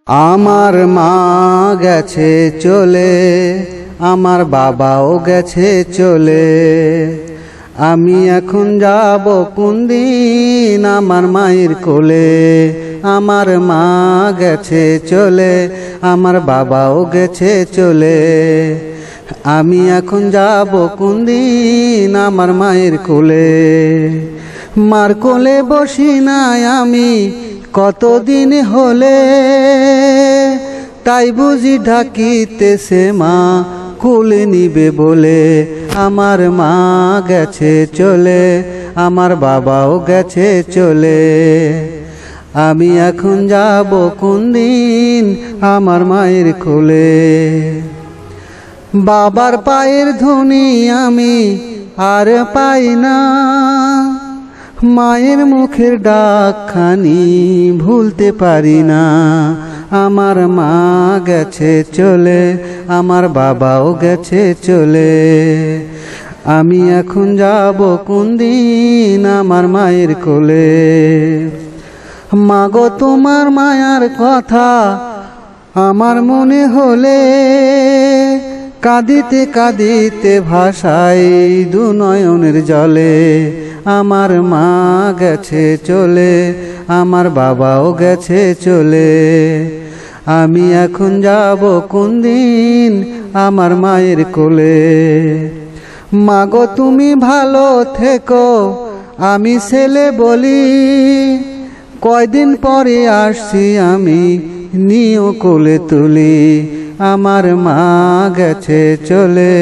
আমার মা গেছে চলে, আমার বাবাও গেছে চলে। আমি এখন যাব কোন দিন আমার মায়ের কোলে। আমার মা গেছে চলে, আমার বাবাও গেছে চলে। আমি এখন যাব কোন দিন আমার মায়ের কোলে। মার কোলে বসি নাই আমি কতদিন হলে, তাই বুঝি ডাকিতেছে মা কোলে নিবে বলে। আমার মা গেছে চলে, আমার বাবাও গেছে চলে। আমি এখন যাব কোন দিন আমার মায়ের কোলে। বাবার পায়ের ধ্বনি আমি আর পাই না, মায়ের মুখের ডাকখানি ভুলতে পারি না। আমার মা গেছে চলে, আমার বাবাও গেছে চলে। আমি এখন যাব কোন দিন আমার মায়ের কোলে। মাগো তোমার মায়ার কথা আমার মনে হলে, কাঁদিতে কাঁদিতে ভাষায় দু নয়নের জলে। আমার মা গেছে চলে, আমার বাবাও গেছে চলে। আমি এখন যাব কোন দিন আমার মায়ের কোলে। মাগো তুমি ভালো থেকো আমি ছেলে বলি, কয়দিন পরে আসছি আমি নিও কোলে তুলি। আমার মা গেছে চলে,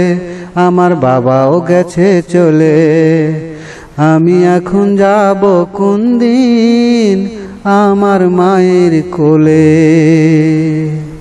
আমার বাবাও গেছে চলে। আমি এখন যাব কোন দিন আমার মায়ের কোলে।